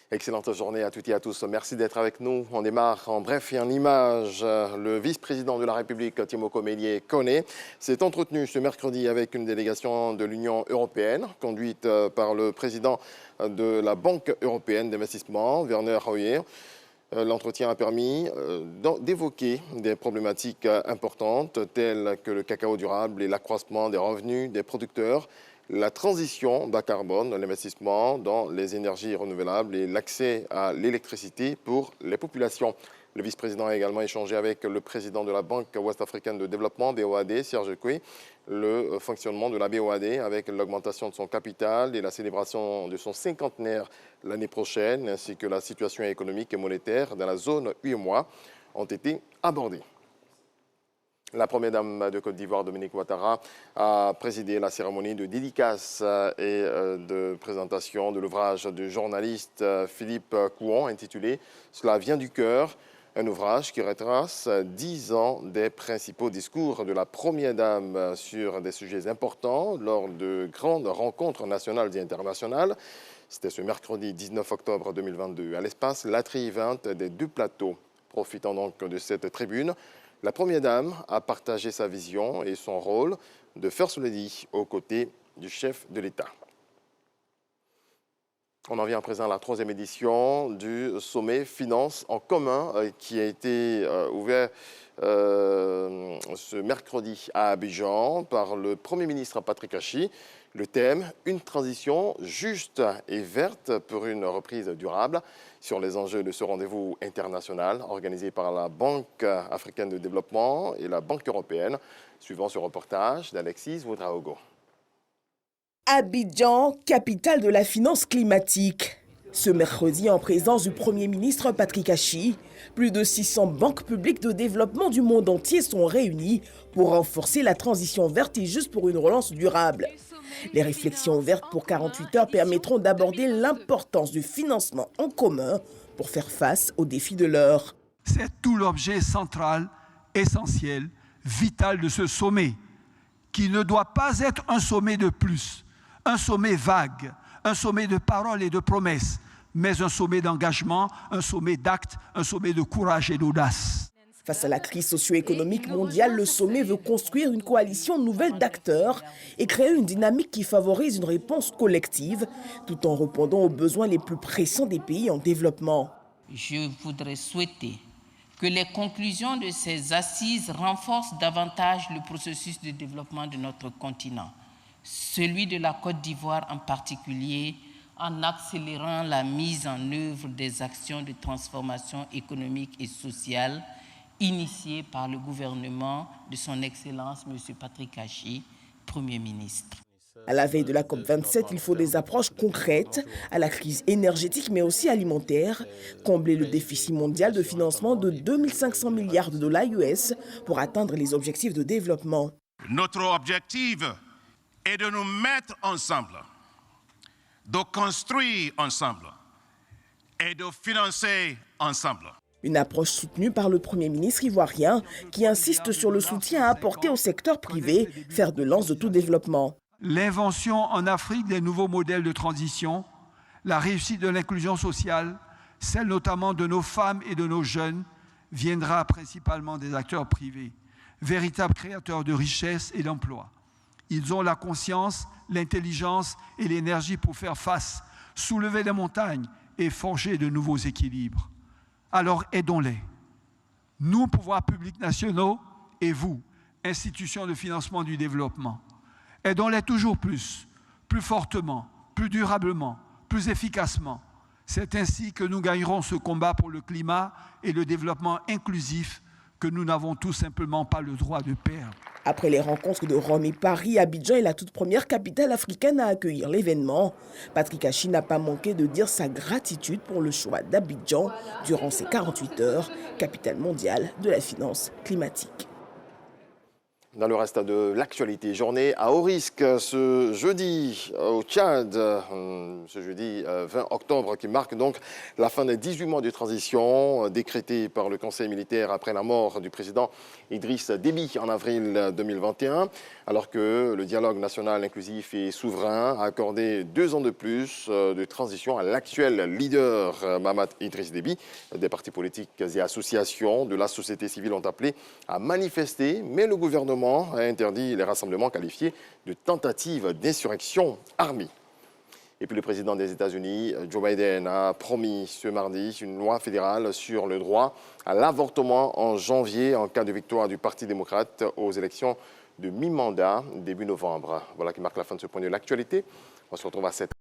Excellente journée à toutes et à tous. Merci d'être avec nous. On démarre en bref et en images. Le vice-président de la République, Timoko Meïlie Koné, s'est entretenu ce mercredi avec une délégation de l'Union européenne, conduite par le président de la Banque européenne d'investissement, Werner Hoyer. L'entretien a permis d'évoquer des problématiques importantes telles que le cacao durable et l'accroissement des revenus des producteurs, la transition bas carbone, l'investissement dans les énergies renouvelables et l'accès à l'électricité pour les populations. Le vice-président a également échangé avec le président de la Banque ouest-africaine de développement, BOAD, Serge Koué, le fonctionnement de la BOAD avec l'augmentation de son capital et la célébration de son cinquantenaire l'année prochaine, ainsi que la situation économique et monétaire dans la zone UEMOA ont été abordés. La première dame de Côte d'Ivoire, Dominique Ouattara, a présidé la cérémonie de dédicace et de présentation de l'ouvrage du journaliste Philippe Couon intitulé « Cela vient du cœur », un ouvrage qui retrace 10 ans des principaux discours de la première dame sur des sujets importants lors de grandes rencontres nationales et internationales. C'était ce mercredi 19 octobre 2022 à l'espace Latry 20 des deux plateaux. Profitant donc de cette tribune, la Première Dame a partagé sa vision et son rôle de First Lady aux côtés du chef de l'État. On en vient à présent à la 3e édition du sommet Finance en commun qui a été ouvert ce mercredi à Abidjan par le Premier ministre Patrick Achi. Le thème, une transition juste et verte pour une reprise durable, sur les enjeux de ce rendez-vous international organisé par la Banque africaine de développement et la Banque européenne. Suivant ce reportage d'Alexis Ouedraogo. Abidjan, capitale de la finance climatique. Ce mercredi, en présence du Premier ministre Patrick Achi, plus de 600 banques publiques de développement du monde entier sont réunies pour renforcer la transition verte et juste pour une relance durable. Les réflexions ouvertes pour 48 heures permettront d'aborder l'importance du financement en commun pour faire face aux défis de l'heure. C'est tout l'objet central, essentiel, vital de ce sommet, qui ne doit pas être un sommet de plus, un sommet vague, un sommet de paroles et de promesses, mais un sommet d'engagement, un sommet d'actes, un sommet de courage et d'audace. Face à la crise socio-économique mondiale, le sommet veut construire une coalition nouvelle d'acteurs et créer une dynamique qui favorise une réponse collective, tout en répondant aux besoins les plus pressants des pays en développement. Je voudrais souhaiter que les conclusions de ces assises renforcent davantage le processus de développement de notre continent, celui de la Côte d'Ivoire en particulier, en accélérant la mise en œuvre des actions de transformation économique et sociale initiées par le gouvernement de son Excellence M. Patrick Achi, Premier ministre. À la veille de la COP27, il faut des approches concrètes à la crise énergétique mais aussi alimentaire, combler le déficit mondial de financement de 2500 milliards de dollars US pour atteindre les objectifs de développement. Notre objectif est de nous mettre ensemble, de construire ensemble et de financer ensemble. Une approche soutenue par le Premier ministre ivoirien qui insiste sur le soutien à apporter au secteur privé, fer de lance de tout développement. L'invention en Afrique des nouveaux modèles de transition, la réussite de l'inclusion sociale, celle notamment de nos femmes et de nos jeunes, viendra principalement des acteurs privés, véritables créateurs de richesses et d'emplois. Ils ont la conscience, l'intelligence et l'énergie pour faire face, soulever les montagnes et forger de nouveaux équilibres. Alors aidons-les. Nous, pouvoirs publics nationaux, et vous, institutions de financement du développement. Aidons-les toujours plus fortement, plus durablement, plus efficacement. C'est ainsi que nous gagnerons ce combat pour le climat et le développement inclusif que nous n'avons tout simplement pas le droit de perdre. Après les rencontres de Rome et Paris, Abidjan est la toute première capitale africaine à accueillir l'événement. Patrick Achi n'a pas manqué de dire sa gratitude pour le choix d'Abidjan durant ces 48 heures, capitale mondiale de la finance climatique. Dans le reste de l'actualité, journée à haut risque ce jeudi au Tchad, ce jeudi 20 octobre qui marque donc la fin des 18 mois de transition décrétés par le Conseil militaire après la mort du président Idriss Déby en avril 2021, alors que le dialogue national inclusif et souverain a accordé 2 ans de plus de transition à l'actuel leader Mahamat Idriss Déby. Des partis politiques et associations de la société civile ont appelé à manifester, mais le gouvernement a interdit les rassemblements qualifiés de tentatives d'insurrection armée. Et puis le président des États-Unis, Joe Biden, a promis ce mardi une loi fédérale sur le droit à l'avortement en janvier en cas de victoire du Parti démocrate aux élections de mi-mandat début novembre. Voilà qui marque la fin de ce point de l'actualité. On se retrouve à 7h.